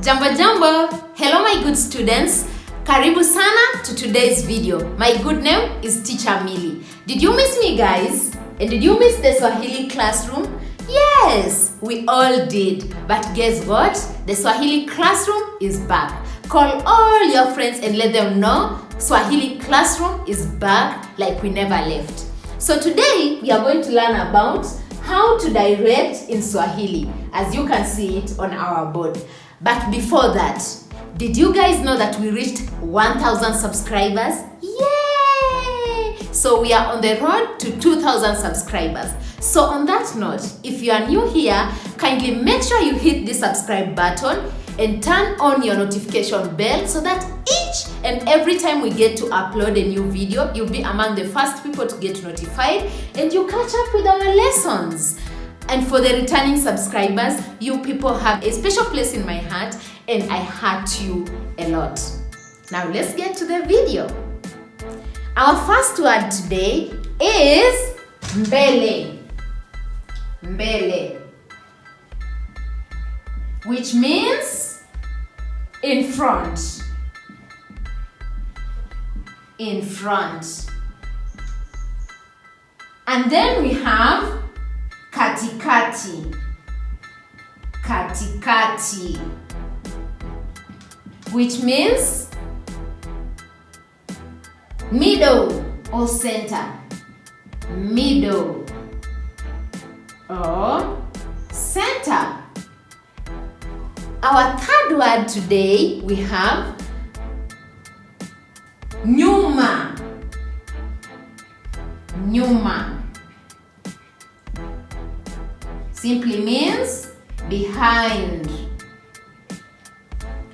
Jambo jambo! Hello my good students. Karibu sana to today's video. My good name is Teacher Millie. Did you miss me guys? And did you miss the Swahili classroom? Yes, we all did. But guess what? The Swahili classroom is back. Call all your friends and let them know Swahili classroom is back like we never left. So today we are going to learn about how to direct in Swahili, as you can see it on our board. But before that, did you guys know that we reached 1,000 subscribers? Yay! So we are on the road to 2,000 subscribers. So on that note, if you are new here, kindly make sure you hit the subscribe button and turn on your notification bell so that each and every time we get to upload a new video, you'll be among the first people to get notified and you catch up with our lessons. And for the returning subscribers, you people have a special place in my heart and I heart you a lot. Now let's get to the video. Our first word today is mbele. Mbele, which means in front. In front. And then we have katikati. Katikati, which means middle or center. Middle or center. Our third word today we have nyuma. Nyuma simply means behind.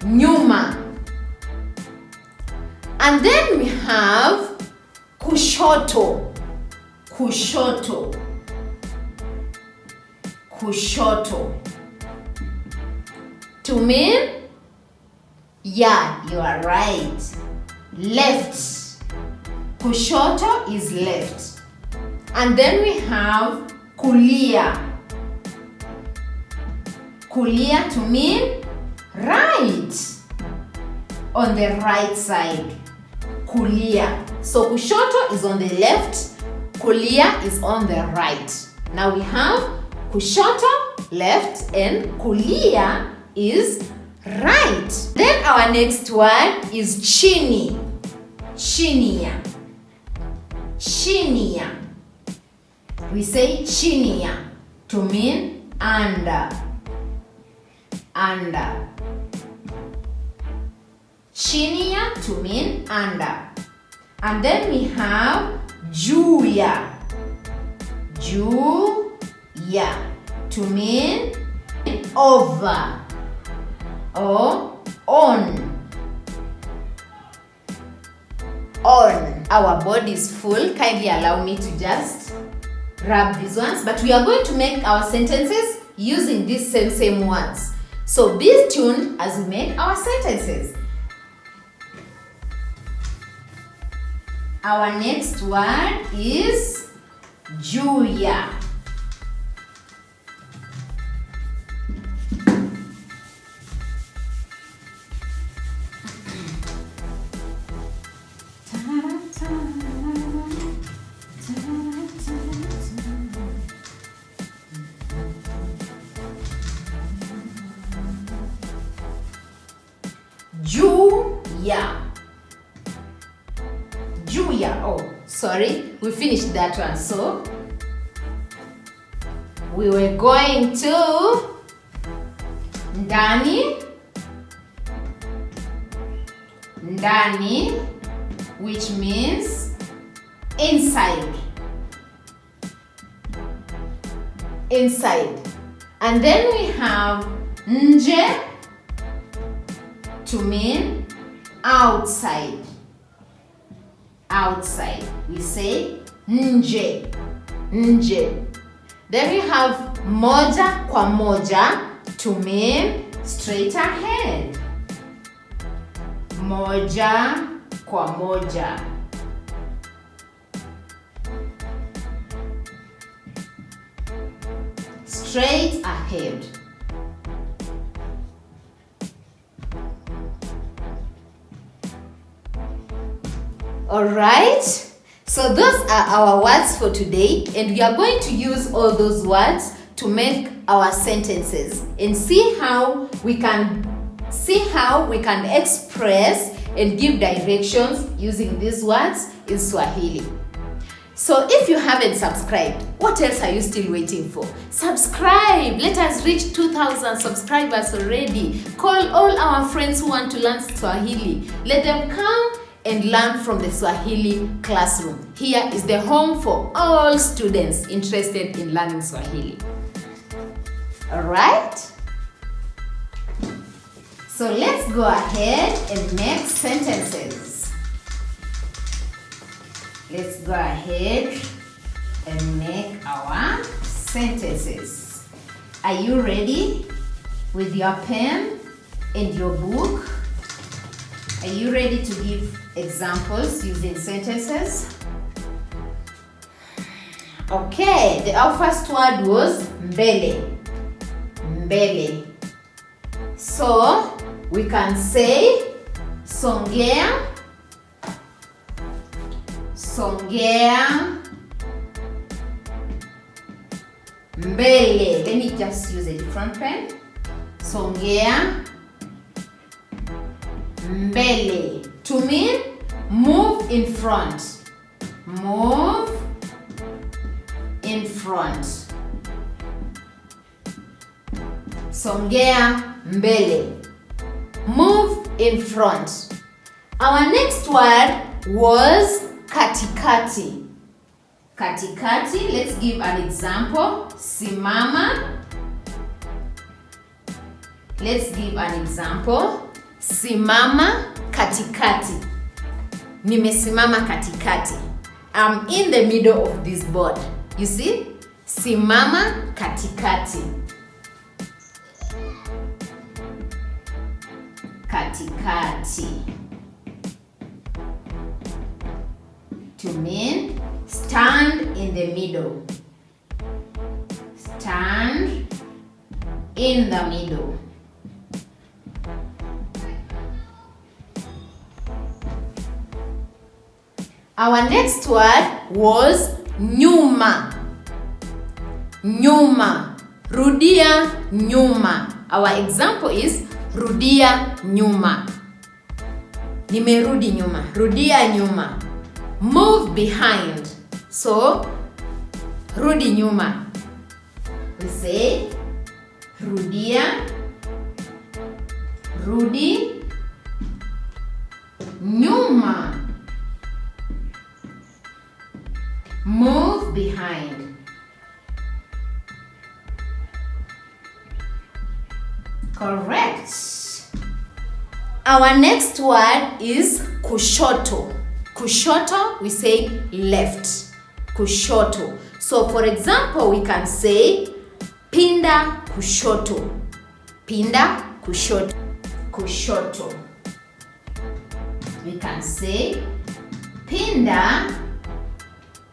Nyuma. And then we have kushoto. Kushoto. Kushoto. To mean, yeah, you are right. Left. Kushoto is left. And then we have kulia. Kulia to mean right. On the right side. Kulia. So kushoto is on the left. Kulia is on the right. Now we have kushoto, left, and kulia is right. Then our next word is chini. Chinia. Chinia. We say chinia to mean under. Under. Chinia to mean under. And then we have juya. Juya to mean over or on. On. Our board is full. Kindly allow me to just grab these ones. But we are going to make our sentences using these same words. So be tuned as we make our sentences. Our next word is juya. Juya. Juya. Oh, sorry. We finished that one. So, we were going to ndani. Ndani, which means inside. Inside. And then we have nje to mean outside. Outside. We say nje. Nje. Then we have moja kwa moja to mean straight ahead. Moja kwa moja. Straight ahead. Alright? So those are our words for today, and we are going to use all those words to make our sentences and see how we can express and give directions using these words in Swahili. So if you haven't subscribed, what else are you still waiting for? Subscribe! Let us reach 2,000 subscribers already. Call all our friends who want to learn Swahili. Let them come and learn from the Swahili classroom. Here is the home for all students interested in learning Swahili. Alright? So let's go ahead and make sentences. Let's go ahead and make our sentences. Are you ready with your pen and your book? Are you ready to give examples using sentences? Okay, our first word was mbele. Mbele. So we can say songea. Songea mbele. Let me just use a different pen. Songea mbele. To mean move in front. Move in front. Songea mbele. Move in front. Our next word was katikati. Katikati, let's give an example. Simama. Let's give an example. Simama katikati. Nimesimama katikati. I'm in the middle of this board. You see? Simama katikati. Katikati. To mean stand in the middle. Stand in the middle. Our next word was nyuma. Nyuma. Rudia nyuma. Our example is rudia nyuma. Nimerudi nyuma. Rudia nyuma. Move behind. So, rudi nyuma. We say rudia, rudi nyuma. Move behind. Correct. Our next word is kushoto. Kushoto, we say left. Kushoto. So for example, we can say pinda kushoto. Pinda kushoto. Kushoto. We can say pinda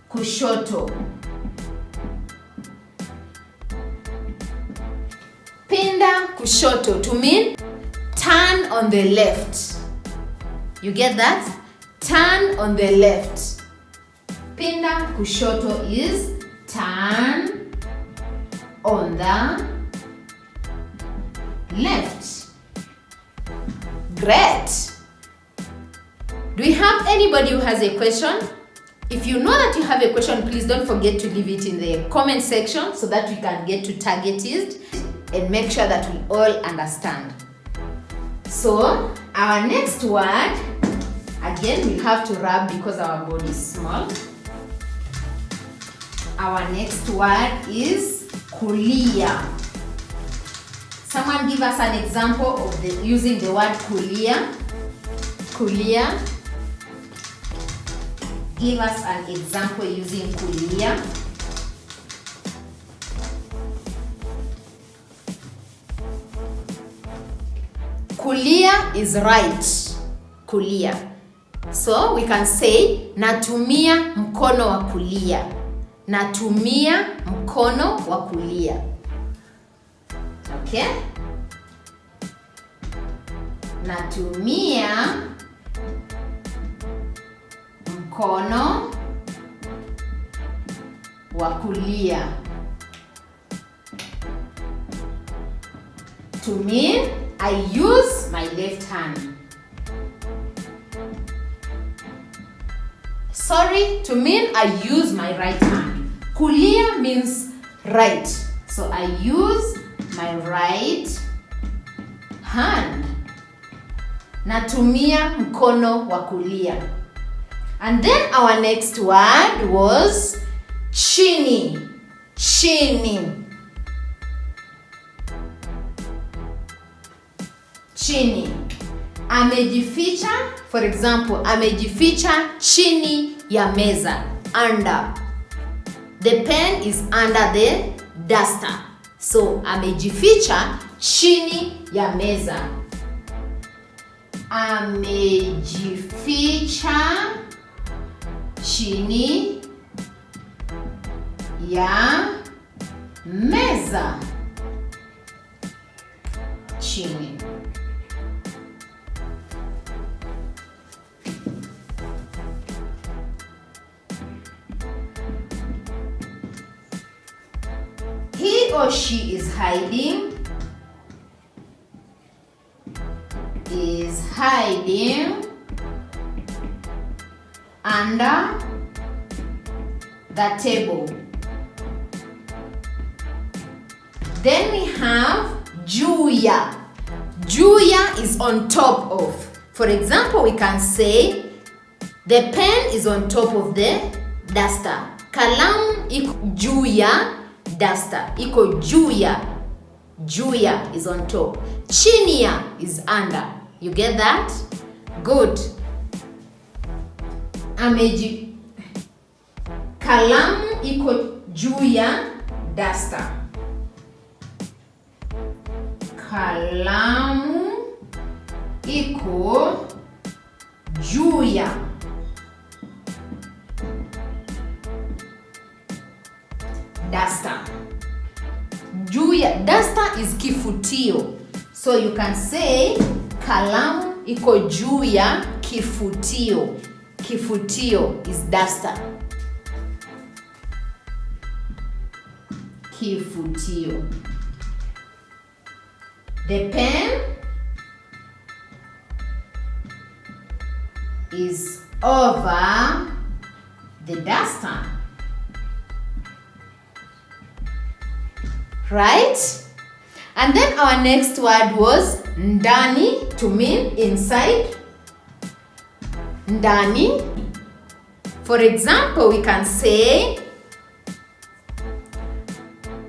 kushoto. Pinda kushoto to mean turn on the left. You get that? Turn on the left. Pinda kushoto is turn on the left. Great. Do we have anybody who has a question? If you know that you have a question, please don't forget to leave it in the comment section so that we can get to target it and make sure that we all understand. So, our next word, again, we have to rub because our body is small. Our next word is kulia. Someone give us an example of using the word kulia. Kulia. Give us an example using kulia. Kulia is right. Kulia. So we can say natumia mkono wa kulia. Natumia mkono wa kulia. Okay? Natumia mkono wa kulia. To mean I use my left hand. Sorry, to mean I use my right hand. Kulia means right. So I use my right hand. Natumia mkono wa kulia. And then our next word was chini. Chini. Chini. Amejificha, for example, amejificha chini ya meza. Under. The pen is under the duster. So, amejificha chini ya meza. Amejificha chini ya meza. Chini. He or she is hiding. Is hiding under the table. Then we have juu ya. Juu ya is on top of. For example, we can say the pen is on top of the duster. Kalamu iko juu ya duster. Iko juu ya. Juu ya is on top. Chini ya is under. You get that? Good. Kalamu iko juu ya duster. Kalamu iko juu ya. Duster. Juu ya. Duster is kifutio. So you can say kalamu iko juu ya kifutio. Kifutio is duster. Kifutio. The pen is over the duster. Right? And then our next word was ndani, to mean inside. Ndani. For example, we can say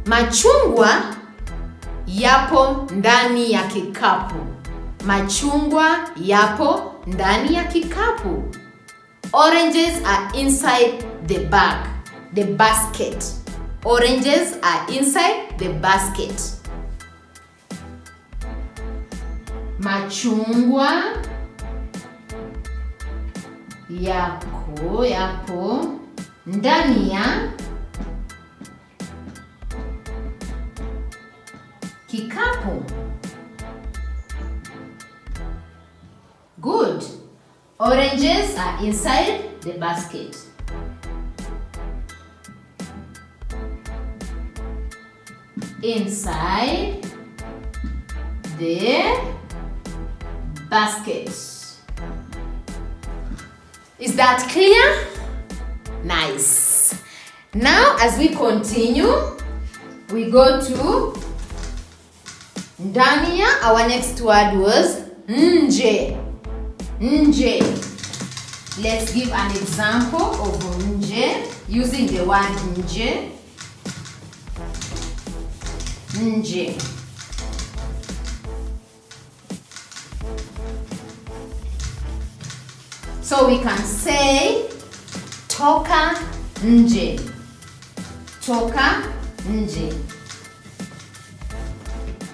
machungwa yapo ndani ya kikapu. Machungwa yapo ndani ya kikapu. Oranges are inside the bag, the basket. Oranges are inside the basket. Machungwa yapo ndani ya kikapu. Good. Oranges are inside the basket. Inside the basket. Is that clear? Nice. Now as we continue, we go to ndani ya. Our next word was nje. Nje. Let's give an example of nje using the word nje. Nje. So we can say toka nje. Toka nje.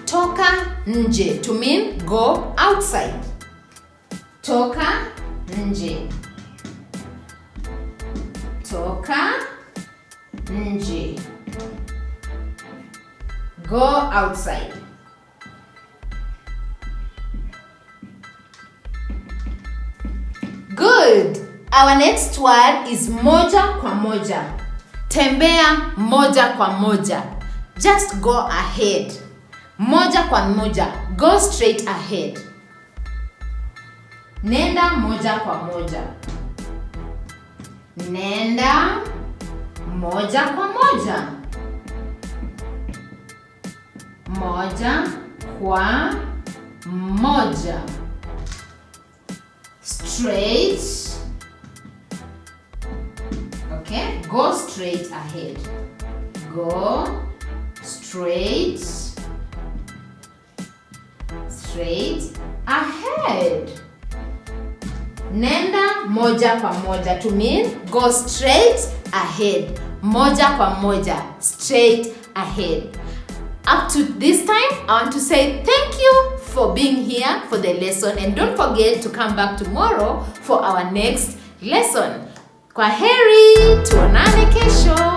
Toka nje to mean go outside. Toka nje. Toka nje. Go outside. Good. Our next word is moja kwa moja. Tembea moja kwa moja. Just go ahead. Moja kwa moja. Go straight ahead. Nenda moja kwa moja. Nenda moja kwa moja. Moja kwa moja. Straight. Okay, go straight ahead. Go straight ahead. Nenda moja kwa moja to mean go straight ahead. Moja kwa moja, straight ahead. Up to this time, I want to say thank you for being here for the lesson, and don't forget to come back tomorrow for our next lesson. Kwaheri, tuonane kesho.